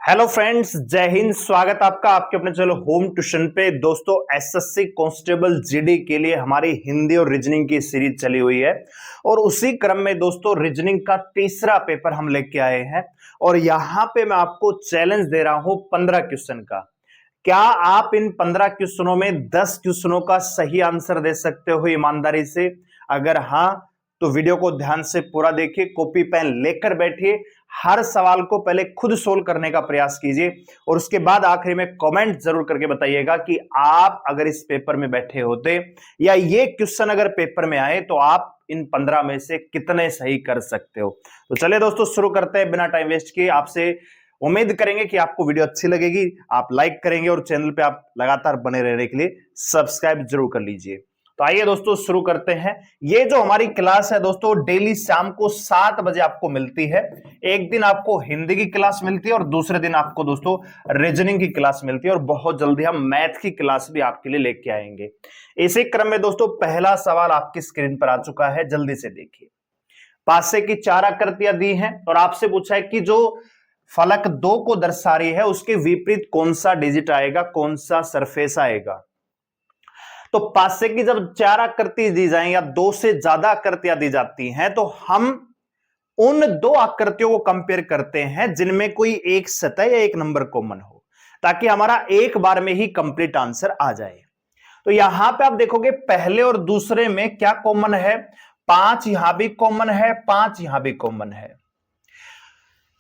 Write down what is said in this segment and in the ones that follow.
Hello friends, जय हिंद। स्वागत आपका आपके अपने चैनल होम ट्यूशन पे। दोस्तों, एसएससी कांस्टेबल जीडी के लिए हमारी हिंदी और रीजनिंग की सीरीज चली हुई है और उसी क्रम में दोस्तों रीजनिंग का तीसरा पेपर हम लेके आए हैं और यहां पे मैं आपको चैलेंज दे रहा हूं 15 क्वेश्चन का। क्या आप इन 15 क्वेश्चनों में 10 क्वेश्चनों का सही आंसर दे सकते हो ईमानदारी से? अगर हां तो वीडियो को ध्यान से पूरा देखिए, कॉपी पेन लेकर बैठिए, हर सवाल को पहले खुद सोल्व करने का प्रयास कीजिए और उसके बाद आखिरी में कमेंट जरूर करके बताइएगा कि आप अगर इस पेपर में बैठे होते या ये क्वेश्चन अगर पेपर में आए तो आप इन 15 में से कितने सही कर सकते हो। तो चलिए दोस्तों, शुरू करते हैं बिना टाइम वेस्ट किए। आपसे उम्मीद करेंगे कि आपको वीडियो अच्छी लगेगी, आप लाइक करेंगे और चैनल पे आप लगातार बने रहने के लिए सब्सक्राइब जरूर कर लीजिए। तो आइए दोस्तों शुरू करते हैं। ये जो हमारी क्लास है दोस्तों, डेली शाम को 7 बजे आपको मिलती है। एक दिन आपको हिंदी की क्लास मिलती है और दूसरे दिन आपको दोस्तों रीजनिंग की क्लास मिलती है और बहुत जल्दी हम मैथ की क्लास भी आपके लिए लेके आएंगे। इसी क्रम में दोस्तों पहला सवाल आपकी स्क्रीन पर आ चुका है, जल्दी से देखिए। पासे की 4 आकृतियां दी हैं और आपसे पूछा है कि जो फलक 2 को दर्शा रही है उसके विपरीत कौन सा डिजिट आएगा, कौन सा सरफेस आएगा। तो पासे की जब 4 आकृति दी जाए या 2 से ज्यादा आकृतियां दी जाती हैं तो हम उन 2 आकृतियों को कंपेयर करते हैं जिनमें कोई एक सतह या एक नंबर कॉमन हो, ताकि हमारा एक बार में ही कंप्लीट आंसर आ जाए। तो यहां पे आप देखोगे पहले और दूसरे में क्या कॉमन है, 5 यहां भी कॉमन है, 5 यहां भी कॉमन है।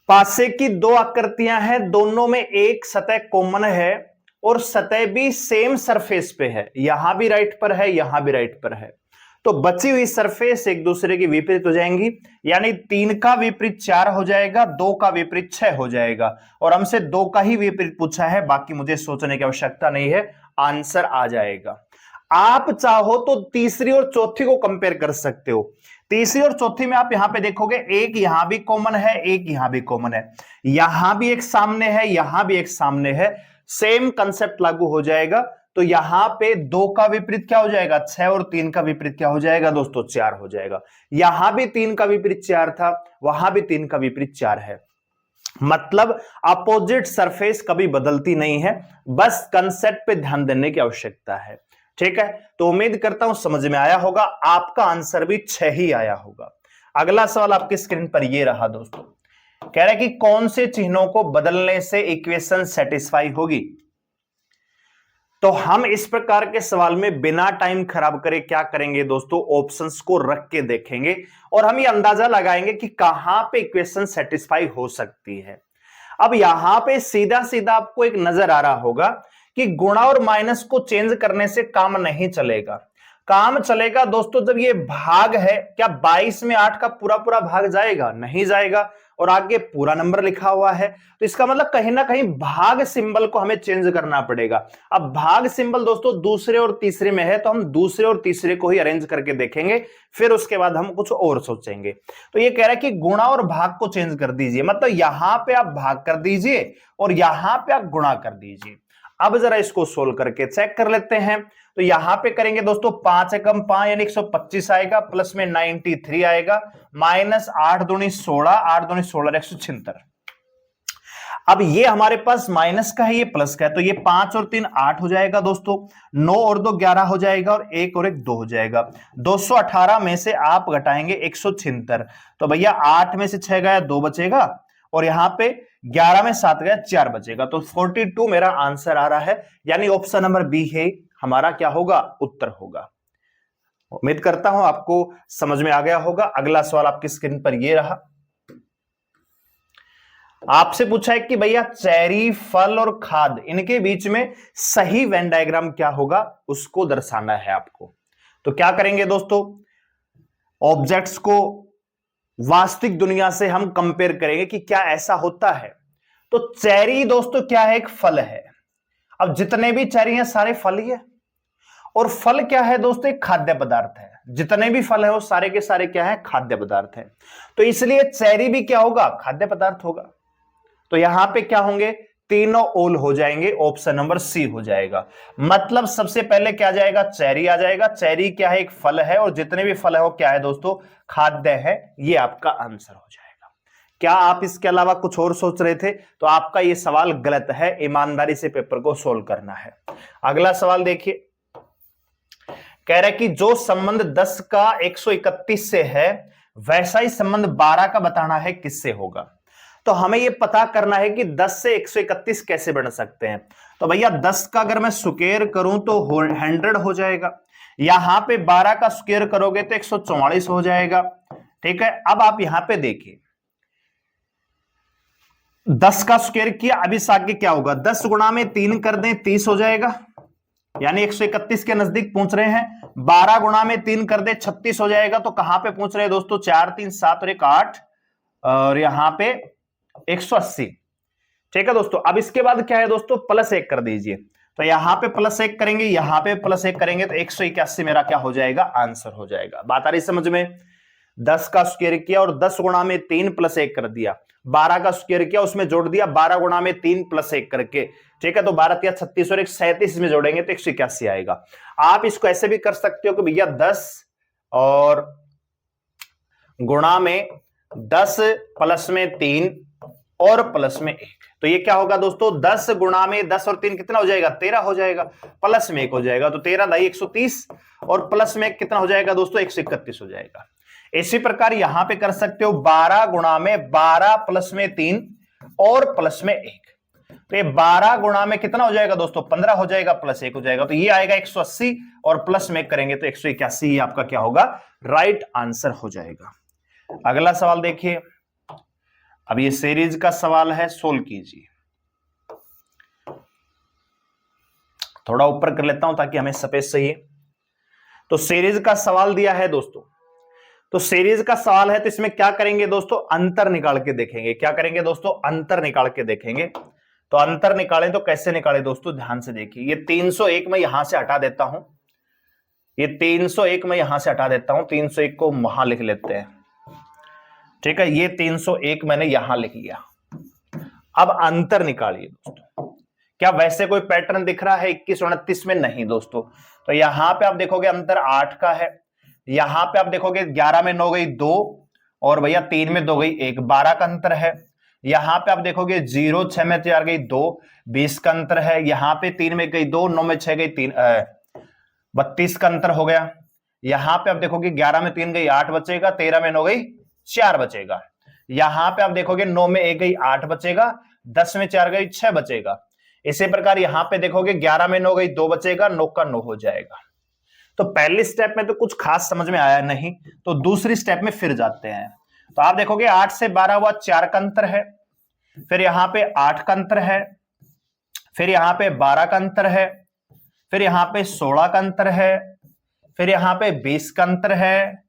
पासे की 2 आकृतियां हैं, दोनों में एक सतह कॉमन है और सतह भी सेम सरफेस पे है, यहां भी राइट पर है, यहां भी राइट पर है। तो बची हुई सरफेस एक दूसरे की विपरीत हो जाएंगी, यानी 3 का विपरीत 4 हो जाएगा, 2 का विपरीत 6 हो जाएगा और हमसे 2 का ही विपरीत पूछा है, बाकी मुझे सोचने की आवश्यकता नहीं है, आंसर आ जाएगा। आप चाहो तो तीसरी और चौथी को कंपेयर कर सकते हो। तीसरी और चौथी में आप यहां पे देखोगे एक यहां भी कॉमन है, एक यहां भी कॉमन है, यहां भी एक सामने है, यहां भी एक सामने है, सेम कंसेप्ट लागू हो जाएगा। तो यहां पे 2 का विपरीत क्या हो जाएगा, 6 और 3 का विपरीत क्या हो जाएगा दोस्तों, 4 हो जाएगा। यहां भी 3 का विपरीत 4 था, वहां भी 3 का विपरीत 4 है। मतलब अपोजिट सरफेस कभी बदलती नहीं है, बस कंसेप्ट पे ध्यान देने की आवश्यकता है। ठीक है, तो उम्मीद करता हूं समझ में आया होगा, आपका आंसर भी 6 ही आया होगा। अगला सवाल आपकी स्क्रीन पर यह रहा दोस्तों, कह रहा है कि कौन से चिन्हों को बदलने से इक्वेशन सेटिस्फाई होगी। तो हम इस प्रकार के सवाल में बिना टाइम खराब करे क्या करेंगे दोस्तों, ऑप्शंस को रख के देखेंगे और हम ये अंदाजा लगाएंगे कि कहां पे इक्वेशन सेटिस्फाई हो सकती है। अब यहां पे सीधा सीधा आपको एक नजर आ रहा होगा कि गुणा और माइनस को चेंज करने से काम नहीं चलेगा। काम चलेगा दोस्तों जब ये भाग है, क्या 22 में 8 का पूरा पूरा भाग जाएगा, नहीं जाएगा, और आगे पूरा नंबर लिखा हुआ है, तो इसका मतलब कहीं ना कहीं भाग सिंबल को हमें चेंज करना पड़ेगा। अब भाग सिंबल दोस्तों दूसरे और तीसरे में है, तो हम दूसरे और तीसरे को ही अरेंज करके देखेंगे, फिर उसके बाद हम कुछ और सोचेंगे। तो ये कह रहा है कि गुणा और भाग को चेंज कर दीजिए, मतलब यहां पे आप भाग कर दीजिए और यहां पे आप गुणा कर दीजिए। अब जरा इसको सोल्व करके चेक कर लेते हैं। तो यहां पे करेंगे दोस्तों 5 एकम 5 यानी 125 आएगा, प्लस में 93 आएगा, माइनस 8 दूनी 16, 8 दूनी 16 176। अब ये हमारे पास माइनस का है, ये प्लस का है, तो ये 5 और 3 8 हो जाएगा दोस्तों, 9 और 2 11 हो जाएगा और 1 और 1 2 हो जाएगा। 218 में से आप घटाएंगे 176, तो भैया 8 में से 6 गया 2 बचेगा और यहां पे 11 में 7 गया 4 बचेगा, तो 42 मेरा आंसर आ रहा है, यानी ऑप्शन नंबर बी है हमारा क्या होगा, उत्तर होगा। उम्मीद करता हूं आपको समझ में आ गया होगा। अगला सवाल आपकी स्क्रीन पर यह रहा, आपसे पूछा है कि भैया चेरी, फल और खाद, इनके बीच में सही वेन डायग्राम क्या होगा, उसको दर्शाना है आपको। तो क्या करेंगे दोस्तों, ऑब्जेक्ट्स को वास्तविक दुनिया से हम कंपेयर करेंगे कि क्या ऐसा होता है। तो चेरी दोस्तों क्या है, एक फल है। अब जितने भी चेरी हैं सारे फल ही है, और फल क्या है दोस्तों, एक खाद्य पदार्थ है। जितने भी फल है वो सारे के सारे क्या है, खाद्य पदार्थ है। तो इसलिए चेरी भी क्या होगा, खाद्य पदार्थ होगा। तो यहां पे क्या होंगे, तीनों ओल हो जाएंगे, ऑप्शन नंबर सी हो जाएगा। मतलब सबसे पहले क्या जाएगा, चेरी आ जाएगा। चेरी क्या है, एक फल है और जितने भी फल है वो क्या है दोस्तों, खाद्य है। ये आपका आंसर हो जाएगा। क्या आप इसके अलावा कुछ और सोच रहे थे? तो आपका ये सवाल गलत है, ईमानदारी से पेपर को सोल्व करना है। अगला सवाल देखिए, कह रहा है कि जो संबंध 10 का 131 से है वैसा ही संबंध 12 का बताना है, किससे होगा? तो हमें यह पता करना है कि 10 से 131 कैसे बन सकते हैं। तो भैया 10 का अगर मैं स्क्वायर करूं तो 100 हो जाएगा, यहां पे 12 का स्क्वायर करोगे तो 144 हो जाएगा। ठीक है, अब आप यहां पे देखिए 10 का स्क्वायर किया, अब इस आगे क्या होगा, 10 गुणा में 3 कर दें 30 हो जाएगा, यानी 131 के नजदीक पहुंच रहे हैं। 12 गुणा में 3 कर दे 36 हो जाएगा। तो कहां पे पहुंच रहे हैं दोस्तों, 4 3 7 और 1 8 और यहां पे 180। ठीक है दोस्तों, अब इसके बाद क्या है दोस्तों, +1 कर दीजिए। तो यहां पे +1 करेंगे, यहां पे +1 करेंगे तो 181 मेरा क्या हो जाएगा, आंसर हो जाएगा। बात आ रही समझ में? 10 का स्क्वायर किया और 10 गुणा में 3 +1 कर दिया, 12 का स्क्वायर किया उसमें जोड़ दिया 12 गुणा में 3 +1 करके। ठीक है, तो 12 या 36 और 137 में जोड़ेंगे तो 181 आएगा। आप इसको ऐसे भी कर सकते हो कि भैया 10 और गुणा में 10 प्लस में 3 और प्लस में 1, तो ये क्या होगा दोस्तों, 10 गुणा में 10 और 3 कितना हो जाएगा, 13 हो जाएगा, प्लस में 1 हो जाएगा, तो 13 दाई 130 और प्लस में 1 कितना हो जाएगा दोस्तों, 131 हो जाएगा। इसी प्रकार यहां पे कर सकते हो 12 गुणा में 12 प्लस में 3 और प्लस में 1, तो ये 12 गुणा में कितना हो जाएगा दोस्तों, 15 हो जाएगा, प्लस 1 हो जाएगा, तो ये आएगा 180 और प्लस में 1 करेंगे तो 181 आपका क्या होगा, राइट आंसर हो जाएगा। अगला सवाल देखिए, अब ये सीरीज का सवाल है, सोल्व कीजिए। थोड़ा ऊपर कर लेता हूं ताकि हमें स्पेस चाहिए। तो सीरीज का सवाल दिया है दोस्तों, तो सीरीज का सवाल है तो इसमें क्या करेंगे दोस्तों, अंतर निकाल के देखेंगे। क्या करेंगे दोस्तों, अंतर निकाल के देखेंगे। तो अंतर निकालें तो कैसे निकालें दोस्तों, ध्यान से देखिए। ये 301 मैं यहां से हटा देता हूं, ये 301 मैं यहां से हटा देता हूं, 301 को वहां लिख लेते हैं। ठीक है, ये 301 मैंने यहां लिख लिया। अब अंतर निकालिए दोस्तों। क्या वैसे कोई पैटर्न दिख रहा है 21 और 29 में? नहीं दोस्तों। तो यहां पे आप देखोगे अंतर 8 का है, यहां पे आप देखोगे 11 में 9 गई 2 और भैया 3 में 2 गई 1, 12 का अंतर है। यहां पे आप देखोगे 0 6 में 4 गई 2, 20 का अंतर है। यहां पे 3 में गई 2, 9 में 6 गई 3, 32 का अंतर हो गया। यहां पे आप देखोगे 11 में 3 गई 8 बचेगा, 13 में 9 गई 4 बचेगा। यहां पे आप देखोगे 9 में 1 गई 8 बचेगा, 10 में 4 गई 6 बचेगा। इसी प्रकार यहां पे देखोगे 11 में 9 गई 2 बचेगा, 9 का 9 हो जाएगा। तो पहली स्टेप में तो कुछ खास समझ में आया नहीं, तो दूसरी स्टेप में फिर जाते हैं। तो आप देखोगे 8 से 12 हुआ 4 का अंतर है, फिर यहां पे 8 का अंतर है, फिर यहां पे 12 का अंतर है, फिर यहां पे 16 का अंतर है, फिर यहां पे 20 का अंतर है,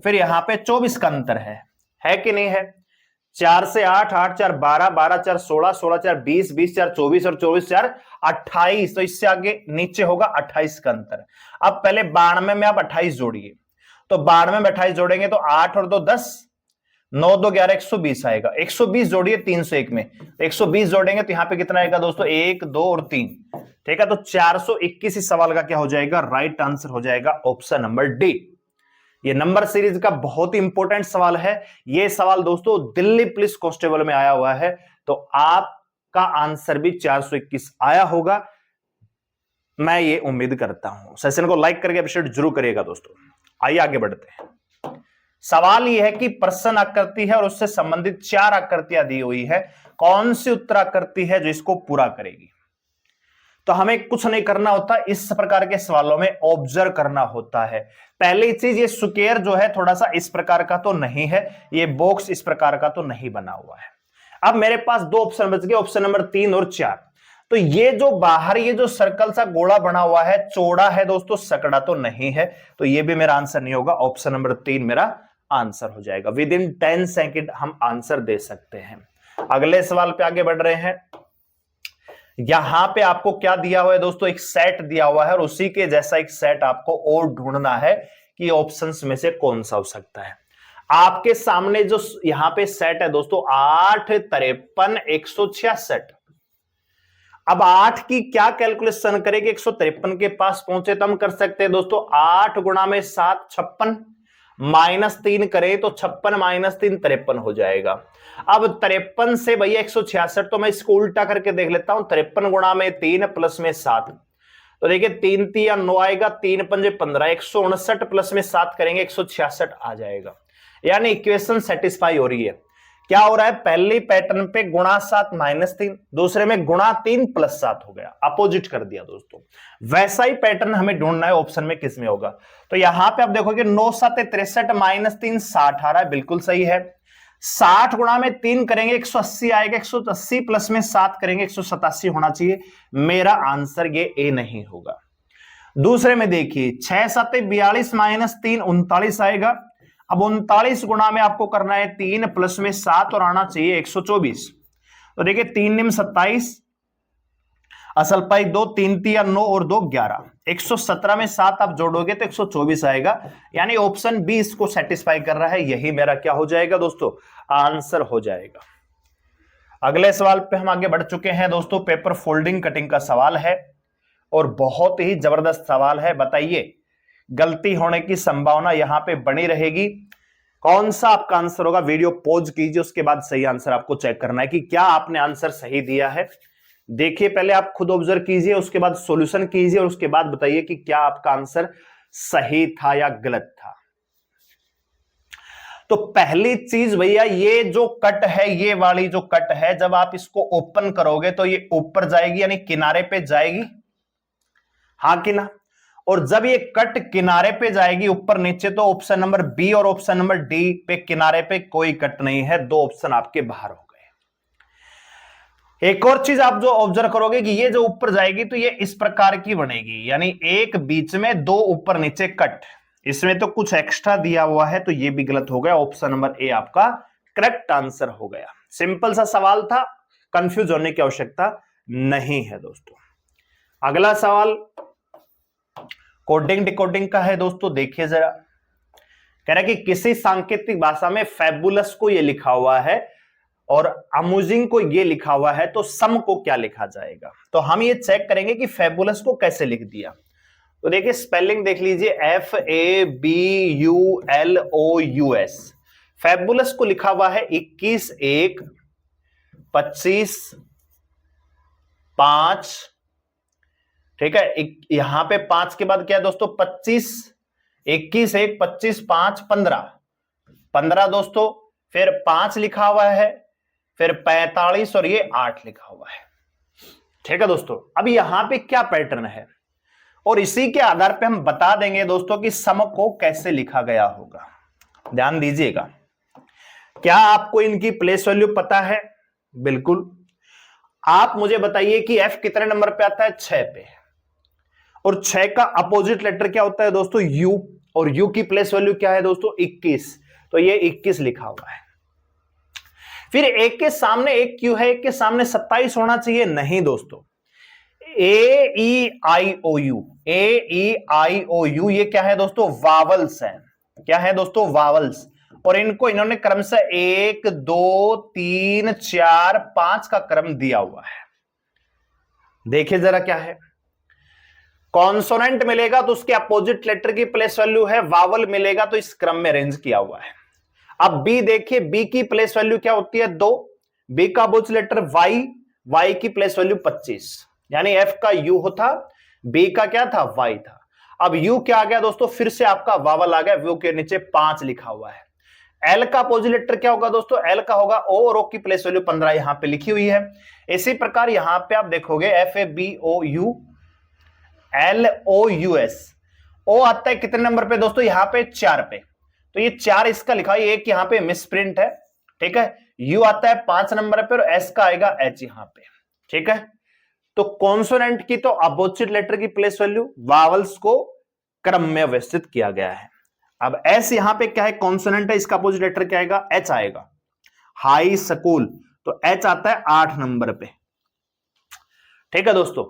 फिर यहां पे 24 का अंतर है कि नहीं है? 4 से 8, 8 4 12, 12 4 16, 16 4 20, 20 4 24 और 24 4 28, तो इससे आगे नीचे होगा 28 का अंतर। अब पहले 92 में आप 28 जोड़िए, तो 92 में 28 जोड़ेंगे तो 8 और 2 10, 9 2 11, 120 आएगा। 120 जोड़िए 301 में, तो 120 जोड़ेंगे तो यहां पे कितना आएगा दोस्तों, 1 2 और 3। ठीक है, तो 421 इस सवाल का क्या हो जाएगा, राइट आंसर हो जाएगा ऑप्शन नंबर डी। ये नंबर सीरीज का बहुत ही इंपॉर्टेंट सवाल है। ये सवाल दोस्तों दिल्ली पुलिस कांस्टेबल में आया हुआ है, तो आपका आंसर भी 421 आया होगा, मैं ये उम्मीद करता हूं। सेशन को लाइक करके अप्रिशिएट जरूर करिएगा दोस्तों। आइए आगे बढ़ते हैं। सवाल यह है कि प्रश्न आकृति है और उससे संबंधित 4 आकृतियां दी हुई है, कौन सी उत्तर आकृति है जो इसको पूरा करेगी? तो हमें कुछ नहीं करना होता, इस प्रकार के सवालों में ऑब्जर्व करना होता है। पहली चीज, ये स्क्वायर जो है थोड़ा सा इस प्रकार का तो नहीं है, ये बॉक्स इस प्रकार का तो नहीं बना हुआ है। अब मेरे पास 2 ऑप्शन बच गए, ऑप्शन नंबर 3 और 4। तो ये जो बाहर ये जो सर्कल सा गोला बना हुआ है, चौड़ा है दोस्तों, सकड़ा तो नहीं है, तो ये भी मेरा आंसर नहीं होगा। ऑप्शन नंबर 3 मेरा आंसर हो जाएगा। विद इन 10 सेकेंड हम आंसर दे सकते हैं। अगले सवाल पे आगे बढ़ रहे हैं। यहां पे आपको क्या दिया हुआ है दोस्तों, एक सेट दिया हुआ है और उसी के जैसा एक सेट आपको और ढूंढना है कि ऑप्शंस में से कौन सा हो सकता है। आपके सामने जो यहां पे सेट है दोस्तों, 8 53 166। अब 8 की क्या कैलकुलेशन करें कि 153 के पास पहुंचे, तो हम कर सकते हैं दोस्तों 8 गुणा में 7 56, -3 करें तो 56 -3 53 हो जाएगा। अब 53 से भैया 166, तो मैं इसको उल्टा करके देख लेता हूं। 53 गुणा में 3 प्लस में 7, तो देखिए 3 3 9 आएगा, 3 पंजे 15, 159 प्लस में 7 करेंगे 166 आ जाएगा। यानी इक्वेशन सेटिस्फाई हो रही है। क्या हो रहा है, पहली पैटर्न पे गुणा 7 -3, दूसरे में गुणा 3 प्लस 7 हो गया, अपोजिट कर दिया दोस्तों। वैसा ही पैटर्न हमें ढूंढना है ऑप्शन में किस में होगा। तो यहां पे आप देखोगे 9 7 63 -3 60 आ रहा है, बिल्कुल सही है। 60 गुणा में 3 करेंगे 180 आएगा, 180 प्लस में 7 करेंगे 187 होना चाहिए। मेरा आंसर ये ए नहीं होगा। दूसरे में देखिए 6 7 42 -3 39 आएगा। अब 39 गुणा में आपको करना है 3 प्लस में 7 और आना चाहिए 124। तो देखिए 3 निम 27, असल पाई 2, 3 3 9 और 2 11, 117 में 7 आप जोड़ोगे तो 124 आएगा। यानी ऑप्शन बी इसको सेटिस्फाई कर रहा है, यही मेरा क्या हो जाएगा दोस्तों, आंसर हो जाएगा। अगले सवाल पे हम आगे बढ़ चुके हैं दोस्तों। पेपर फोल्डिंग कटिंग का सवाल है और बहुत ही जबरदस्त सवाल है। बताइए गलती होने की संभावना यहां पे बनी रहेगी, कौन सा आपका आंसर होगा। वीडियो पॉज कीजिए, उसके बाद सही आंसर आपको चेक करना है कि क्या आपने आंसर सही दिया है। देखिए पहले आप खुद ऑब्जर्व कीजिए, उसके बाद सॉल्यूशन कीजिए और उसके बाद बताइए कि क्या आपका आंसर सही था या गलत था। तो पहली चीज भैया, ये जो कट है, ये वाली जो कट है, जब आप इसको ओपन करोगे तो ये ऊपर जाएगी, यानी किनारे पे जाएगी, हाँ कि ना। और जब ये कट किनारे पे जाएगी ऊपर नीचे, तो ऑप्शन नंबर बी और ऑप्शन नंबर डी पे किनारे पे कोई कट नहीं है, दो ऑप्शन आपके बाहर हो गए। एक और चीज आप जो ऑब्जर्व करोगे कि ये जो ऊपर जाएगी तो ये इस प्रकार की बनेगी, यानी एक बीच में दो ऊपर नीचे कट। इसमें तो कुछ एक्स्ट्रा दिया हुआ है, तो ये भी गलत हो गया। ऑप्शन नंबर ए आपका करेक्ट आंसर हो गया। सिंपल सा सवाल था, कंफ्यूज होने की आवश्यकता नहीं है दोस्तों। अगला सवाल कोडिंग डिकोडिंग का है दोस्तों। देखिए जरा, कह रहा है कि किसी सांकेतिक भाषा में फैबुलस को ये लिखा हुआ है और अम्यूजिंग को ये लिखा हुआ है, तो सम को क्या लिखा जाएगा। तो हम ये चेक करेंगे कि फैबुलस को कैसे लिख दिया। तो देखिए स्पेलिंग देख लीजिए, FABULOUS। फैबुलस को लिखा हुआ है 21 1 25 5, ठीक है। यहां पे 5 के बाद क्या है दोस्तों, 25, 21 1 25 5 15 15 दोस्तों, फिर 5 लिखा हुआ है, फिर 45 और ये 8 लिखा हुआ है, ठीक है दोस्तों। अब यहां पे क्या पैटर्न है और इसी के आधार पे हम बता देंगे दोस्तों कि सम को कैसे लिखा गया होगा। ध्यान दीजिएगा, क्या आपको इनकी प्लेस वैल्यू पता है? बिल्कुल। आप मुझे बताइए कि F कितने नंबर पे आता है, 6 पे, और 6 का अपोजिट लेटर क्या होता है दोस्तों, U, और U की प्लेस वैल्यू क्या है दोस्तों, 21, तो ये 21 लिखा हुआ है। फिर एक के सामने एक क्यू है, एक के सामने 27 होना चाहिए, नहीं दोस्तों। AEIOU, AEIOU ये क्या है दोस्तों, वावल्स है। क्या है दोस्तों, वावल्स। और इनको इन्होंने क्रमशः 1 2 3 4 5 का क्रम दिया हुआ है। देखिए जरा क्या है, कॉन्सोनेंट मिलेगा तो उसके अपोजिट लेटर की प्लेस वैल्यू है, वावल मिलेगा तो इस क्रम में अरेंज किया हुआ है। अब बी देखिए, बी की प्लेस वैल्यू क्या होती है, 2, बी का अपोजिट लेटर वाई, वाई की प्लेस वैल्यू 25, यानी एफ का यू होता, बी का क्या था, वाई था। अब यू क्या आ गया दोस्तों, फिर से आपका वावल आ गया, व्यू के नीचे 5 लिखा हुआ है। एल का अपोजिट लेटर क्या होगा दोस्तों, एल का होगा ओ, और ओ की प्लेस वैल्यू 15 यहां पे लिखी हुई है। इसी प्रकार यहां पे आप देखोगे FABOU LOUS, ओ आता है कितने नंबर पे दोस्तों, यहां पे 4 पे, तो ये 4 इसका लिखा है, एक यहां पे मिस प्रिंट है, ठीक है। यू आता है 5 नंबर पे और एस का आएगा एच यहां पे, ठीक है। तो कॉन्सोनेंट की तो अपोजिट लेटर की प्लेस वैल्यू, वावल्स को क्रम में व्यवस्थित किया गया है। अब एस यहां पे क्या है, कॉन्सोनेंट है, इसका अपोजिट लेटर क्या आएगा, एच आएगा, हाई स्कूल, तो एच आता है 8 नंबर पे, ठीक है दोस्तों।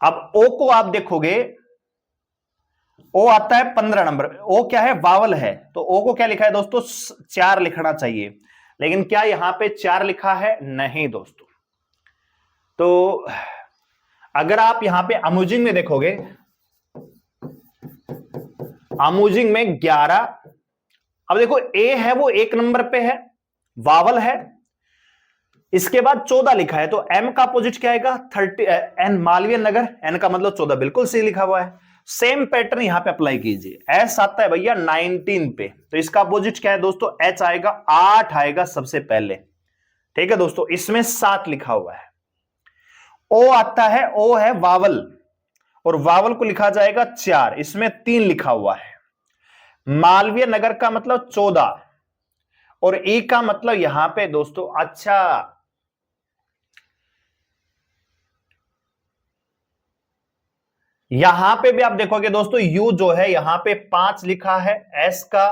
अब ओ को आप देखोगे, ओ आता है 15 नंबर पे, ओ क्या है, वावल है, तो ओ को क्या लिखा है दोस्तों, 4 लिखना चाहिए, लेकिन क्या यहां पे 4 लिखा है, नहीं दोस्तों। तो अगर आप यहां पे अम्यूजिंग में देखोगे, अमूजिंग में 11। अब देखो ए है वो 1 नंबर पे है, वावल है। इसके बाद 14 लिखा है, तो एम का अपोजिट क्या आएगा? 30 एन, मालवीय नगर, एन का मतलब 14, बिल्कुल सही लिखा हुआ है। सेम पैटर्न यहां पे अप्लाई कीजिए। एस आता है भैया 19 पे, तो इसका अपोजिट क्या है दोस्तों? एच आएगा, 8 आएगा सबसे पहले। ठीक है दोस्तों, इसमें 7 लिखा हुआ है। ओ आता है, ओ है वावल, और वावल को लिखा जाएगा 4, इसमें 3 लिखा हुआ है। मालवीय नगर का मतलब 14, और ई का मतलब यहां पे दोस्तों, अच्छा यहां पे भी आप देखोगे दोस्तों, यू जो है यहां पे 5 लिखा है, एस का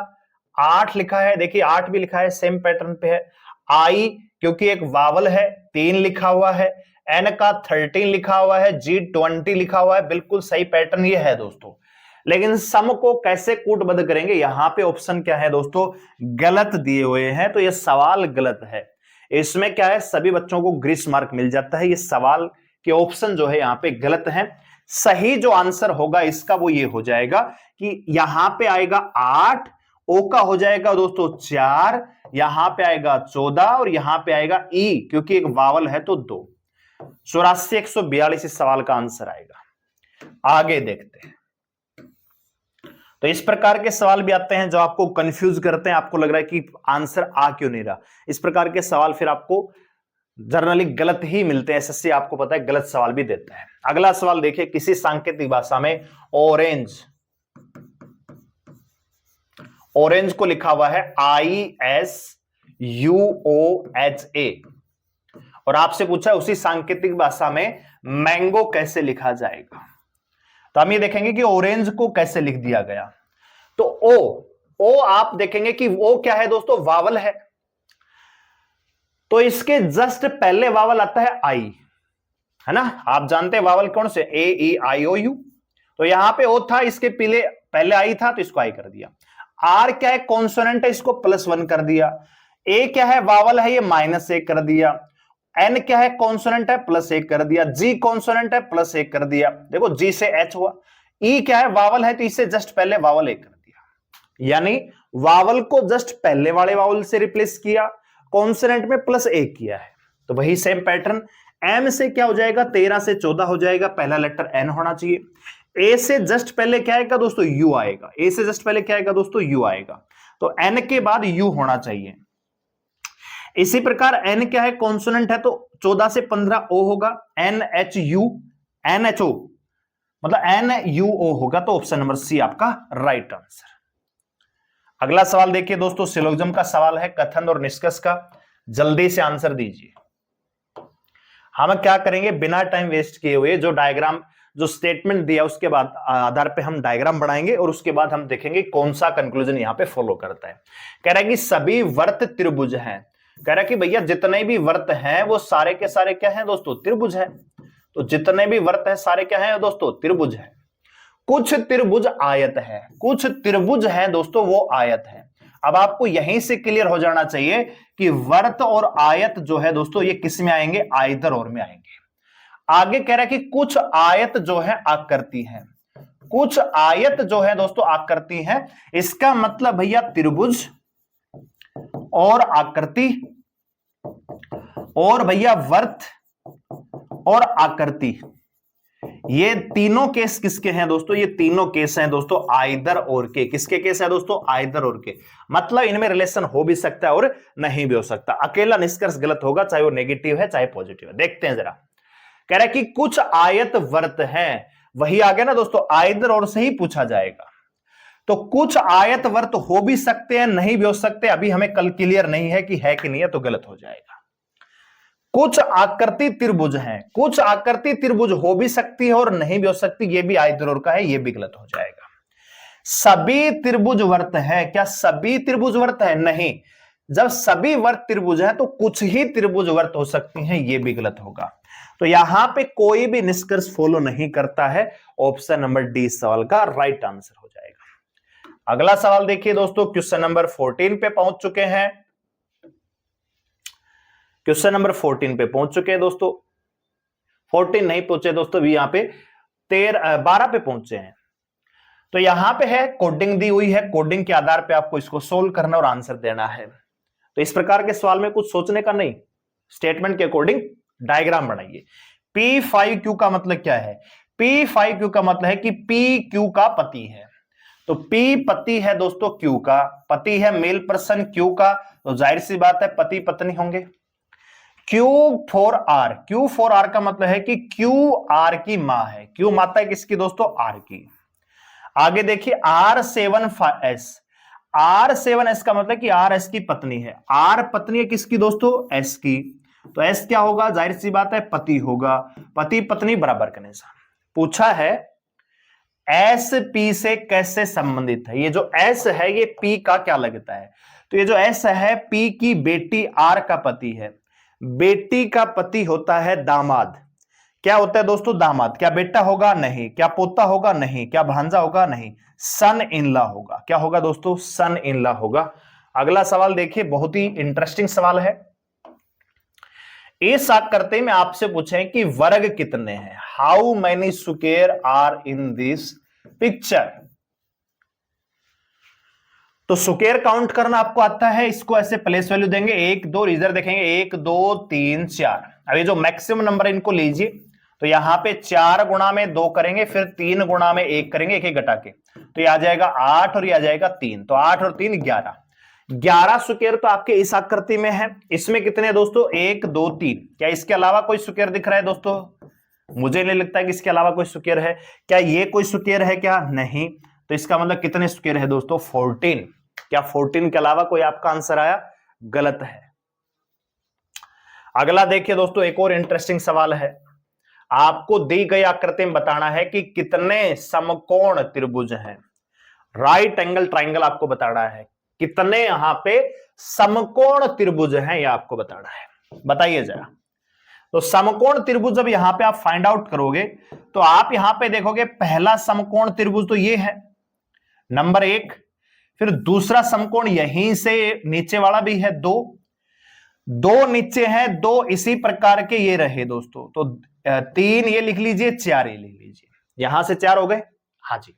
8 लिखा है, देखिए 8 भी लिखा है, सेम पैटर्न पे है। आई क्योंकि एक वावल है, 3 लिखा हुआ है। एन का 13 लिखा हुआ है, जी 20 लिखा हुआ है, बिल्कुल सही पैटर्न ये है दोस्तों। लेकिन सम को कैसे कूटबद्ध करेंगे? यहां पे ऑप्शन क्या है दोस्तों? गलत दिए हुए हैं, तो ये सवाल गलत है। इसमें क्या है, सभी बच्चों को ग्रीस मार्क मिल जाता है। ये सवाल के ऑप्शन जो है यहां पे गलत है। सही जो आंसर होगा इसका वो ये हो जाएगा कि यहां पे आएगा 8, ओ का हो जाएगा दोस्तों 4, यहां पे आएगा 14, और यहां पे आएगा ई, क्योंकि एक वावल है तो 2। 84 142 इस सवाल का आंसर आएगा। आगे देखते हैं। तो इस प्रकार के सवाल भी आते हैं जो आपको कंफ्यूज करते हैं, आपको लग रहा है कि आंसर आ क्यों नहीं रहा। इस प्रकार के सवाल फिर आपको जनरली गलत ही मिलते हैं। एसएससी आपको पता है गलत सवाल भी देता है। अगला सवाल देखिए, किसी सांकेतिक भाषा में ऑरेंज, ऑरेंज को लिखा हुआ है ISUOHA, और आपसे पूछा उसी सांकेतिक भाषा में मैंगो कैसे लिखा जाएगा। तो हम ये देखेंगे कि ऑरेंज को कैसे लिख दिया गया। तो ओ आप देखेंगे कि ओ क्या है दोस्तों? वावल है, तो इसके जस्ट पहले वावल आता है आई, है ना? आप जानते हैं वावल कौन से? AEIOU। तो यहां पे ओ था, इसके पहले आई था, तो इसको आई कर दिया। आर क्या है? कॉन्सोनेंट है, इसको +1 कर दिया। ए क्या है? वावल है, ये -1 कर दिया। एन क्या है? कॉन्सोनेंट है, +1 कर दिया। जी कॉन्सोनेंट है, +1 कर दिया। देखो जी से एच हुआ। ई क्या है? वावल है, तो इससे जस्ट पहले वावल 1 कर दिया, यानी वावल को जस्ट पहले वाले वावल से रिप्लेस किया, कॉन्सोनेंट में +1 किया है। तो वही सेम पैटर्न। एम से क्या हो जाएगा? 13 से 14 हो जाएगा, पहला लेटर एन होना चाहिए। ए से जस्ट पहले क्या आएगा दोस्तों? यू आएगा। ए से जस्ट पहले क्या आएगा दोस्तों? यू आएगा। तो एन के बाद यू होना चाहिए। इसी प्रकार एन क्या है? कॉन्सोनेंट है, तो 14 से 15 ओ होगा। NHU, NHO मतलब NUO होगा, तो ऑप्शन नंबर सी आपका राइट आंसर। अगला सवाल देखिए दोस्तों, सिलोजिज्म का सवाल है, कथन और निष्कर्ष का। जल्दी से आंसर दीजिए। हम क्या करेंगे, बिना टाइम वेस्ट किए हुए जो डायग्राम, जो स्टेटमेंट दिया उसके बाद आधार पे हम डायग्राम बनाएंगे, और उसके बाद हम देखेंगे कौन सा कंक्लूजन यहां पे फॉलो करता है। कह रहा है कि सभी वर्त त्रिभुज हैं। कह रहा है कि भैया जितने भी वर्त हैं वो सारे के सारे क्या हैं दोस्तों? त्रिभुज हैं। तो जितने भी वर्त हैं सारे क्या हैं दोस्तों? त्रिभुज हैं। कुछ त्रिभुज आयत है, कुछ त्रिभुज हैं दोस्तों वो आयत है। अब आपको यहीं से क्लियर हो जाना चाहिए कि वर्त और आयत जो है दोस्तों ये किस में आएंगे? आइदर और में आएंगे। आगे कह रहा है कि कुछ आयत जो है आकृति है, कुछ आयत जो है दोस्तों आकृति है। इसका मतलब भैया त्रिभुज और आकृति, और भैया वर्त और आकृति, ये तीनों केस किसके हैं दोस्तों? ये तीनों केस हैं दोस्तों आइदर और के। किसके केस है दोस्तों? आइदर और के। मतलब इनमें रिलेशन हो भी सकता है और नहीं भी हो सकता। अकेला निष्कर्ष गलत होगा, चाहे वो नेगेटिव है चाहे पॉजिटिव है। देखते हैं जरा। कह रहा है कि कुछ आयत वर्त हैं, वही आ गया ना दोस्तों, आइदर और से ही पूछा जाएगा। तो कुछ आयत वर्त हो भी सकते हैं, नहीं भी हो सकते। अभी हमें कल क्लियर नहीं है कि है कि नहीं है, तो गलत हो जाएगा। कुछ आकृति त्रिभुज हैं, कुछ आकृति त्रिभुज हो भी सकती है और नहीं भी हो सकती, ये भी आइदर और का है, ये भी गलत हो जाएगा। सभी त्रिभुज वर्त है, क्या सभी त्रिभुज वर्त है? नहीं। जब सभी वर्त त्रिभुज है तो कुछ ही त्रिभुज वर्त हो सकती हैं, ये भी गलत होगा। तो यहां पे कोई भी निष्कर्ष फॉलो नहीं करता है। ऑप्शन नंबर डी सवाल का राइट आंसर हो जाएगा। अगला सवाल देखिए दोस्तों, क्वेश्चन नंबर 14 पे पहुंच चुके हैं। क्वेश्चन नंबर 14 पे पहुंच चुके हैं दोस्तों। 14 नहीं पहुंचे दोस्तों, भी यहां पे 12 पे पहुंचे हैं। तो यहां पे है कोडिंग दी हुई है, कोडिंग के आधार पे आपको इसको सोल्व करना और आंसर देना है। तो इस प्रकार के सवाल में कुछ सोचने का नहीं, स्टेटमेंट के अकॉर्डिंग डायग्राम बनाइए। P5Q का मतलब क्या है? P5Q का मतलब है कि PQ का पति है। तो P पति है दोस्तों Q का, पति है मेल पर्सन Q का, तो जाहिर सी बात है पति पत्नी होंगे। Q4R, Q4R का मतलब है कि Q R की मां है। Q माता है किसकी दोस्तों? R की। आगे देखिए R7S, R7S का मतलब कि R S की पत्नी है। R पत्नी है किसकी दोस्तों? S की। तो S क्या होगा? जाहिर सी बात है पति होगा। पति पत्नी बराबर करने से पूछा है S P से कैसे संबंधित है। ये जो S है ये P का क्या लगता है? तो ये जो S है P की बेटी R का पति है। बेटी का पति होता है दामाद। क्या होता है दोस्तों? दामाद। क्या बेटा होगा? नहीं। क्या पोता होगा? नहीं। क्या भांजा होगा? नहीं। सन इन लॉ होगा। क्या होगा दोस्तों? सन इन लॉ होगा। अगला सवाल देखिए, बहुत ही इंटरेस्टिंग सवाल है। इस आकृति में आपसे पूछे कि वर्ग कितने हैं? How many square are in this picture. तो स्क्वायर काउंट करना आपको आता है, इसको ऐसे प्लेस वैल्यू देंगे 1 2, इधर देखेंगे 1 2 3 4। अब ये जो मैक्सिमम नंबर है इनको लीजिए, तो यहां पे 4 गुणा में 2 करेंगे, फिर 3 गुणा में 1 करेंगे, एक एक घटा के, तो ये आ जाएगा 8 और ये आ जाएगा 3। तो 8 और 3 11। 11 स्क्वायर तो आपके इस आकृति में है। इसमें कितने हैं दोस्तों? 1 2 3। क्या इसके अलावा कोई स्क्वायर दिख रहा है दोस्तों? मुझे नहीं लगता कि इसके अलावा कोई स्क्वायर है। क्या ये कोई स्क्वायर है क्या? नहीं। तो इसका मतलब कितने स्क्वायर है दोस्तों? 14। क्या 14 के अलावा कोई आपका आंसर आया? गलत है। अगला देखिए दोस्तों, एक और इंटरेस्टिंग सवाल है। आपको दी गई आकृति में बताना है कि कितने समकोण त्रिभुज हैं। राइट एंगल ट्राइंगल आपको बताना है, कितने यहां पे समकोण त्रिभुज हैं यह आपको बताना है। बताइए जरा। तो समकोण त्रिभुज जब यहां पे आप फाइंड आउट करोगे तो आप यहां पे देखोगे पहला समकोण त्रिभुज तो ये है नंबर 1, फिर दूसरा समकोण यहीं से नीचे वाला भी है 2, 2 नीचे है, 2 इसी प्रकार के ये रहे दोस्तों। तो 3 ये लिख लीजिए, 4 ये लिख लीजिए, यहां से 4 हो गए। हाँ जी,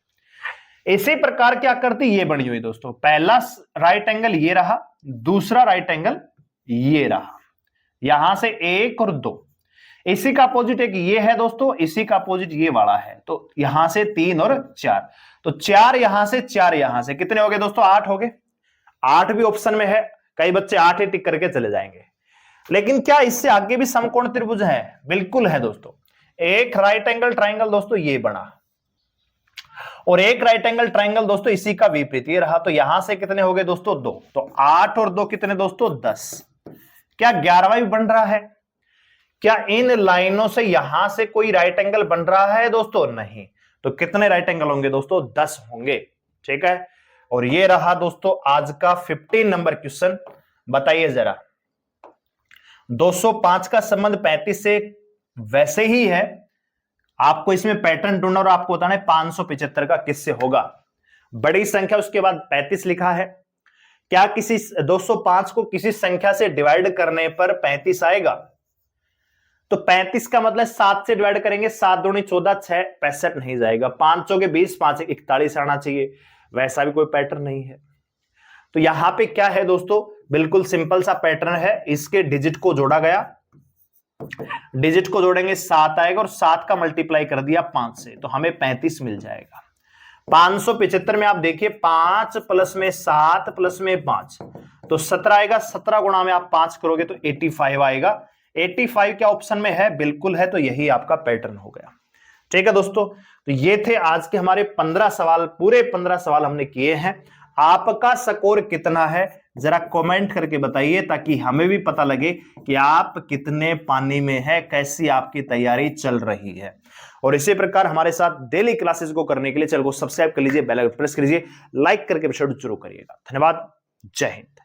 इसी प्रकार की आकृति ये बनी हुई दोस्तों। पहला राइट एंगल ये रहा, दूसरा राइट एंगल ये रहा, यहां से 1 और 2, इसी का अपोजिट एक ये है दोस्तों, इसी का अपोजिट ये वाला है। तो यहां से 3 और 4, तो 4 यहां से, 4 यहां से, कितने हो गए दोस्तों? 8 हो गए। 8 भी ऑप्शन में है, कई बच्चे 8 ही टिक करके चले जाएंगे। लेकिन क्या इससे आगे भी समकोण त्रिभुज है? बिल्कुल है दोस्तों। एक राइट एंगल ट्राइंगल दोस्तों ये बना, और एक राइट एंगल ट्राइंगल दोस्तों इसी का विपरीत ये रहा। तो यहां से कितने हो गए दोस्तों? 2। तो 8 और 2 कितने दोस्तों? 10। क्या 11वां भी बन रहा है? क्या इन लाइनों से यहां से कोई राइट एंगल बन रहा है दोस्तों? नहीं। तो कितने राइट एंगल होंगे दोस्तों? 10 होंगे। ठीक है, और ये रहा दोस्तों आज का 15 नंबर क्वेश्चन। बताइए जरा, 205 का संबंध 35 से वैसे ही है, आपको इसमें पैटर्न ढूंढना और आपको बताना है 575 का किससे होगा। बड़ी संख्या उसके बाद 35 लिखा है। क्या किसी 205 को किसी संख्या से डिवाइड करने पर 35 आएगा? तो 35 का मतलब 7 से डिवाइड करेंगे, 7 दूनी 14, 6 65 नहीं जाएगा। 5 चौके 20, 5 41 आना चाहिए। वैसा भी कोई पैटर्न नहीं है। तो यहां पे क्या है दोस्तों? बिल्कुल सिंपल सा पैटर्न है। इसके डिजिट को जोड़ा गया, डिजिट को जोड़ेंगे 7 आएगा, और 7 का मल्टीप्लाई कर दिया 5 से, तो हमें 35 मिल जाएगा। 575 में आप देखिए 5 प्लस में 7 प्लस में 5, तो 17 आएगा। 17 गुणा में आप 5 करोगे तो 85 आएगा। 85 क्या ऑप्शन में है? बिल्कुल है। तो यही आपका पैटर्न हो गया। ठीक है दोस्तों, तो ये थे आज के हमारे 15 सवाल, पूरे 15 सवाल हमने किए हैं। आपका स्कोर कितना है जरा कमेंट करके बताइए, ताकि हमें भी पता लगे कि आप कितने पानी में है, कैसी आपकी तैयारी चल रही है। और इसी प्रकार हमारे साथ डेली क्लासेस को करने के लिए चैनल को सब्सक्राइब कर लीजिए, बेल आइकन प्रेस कर लीजिए, लाइक करके शेयर जरूर करिएगा। धन्यवाद। जय हिंद।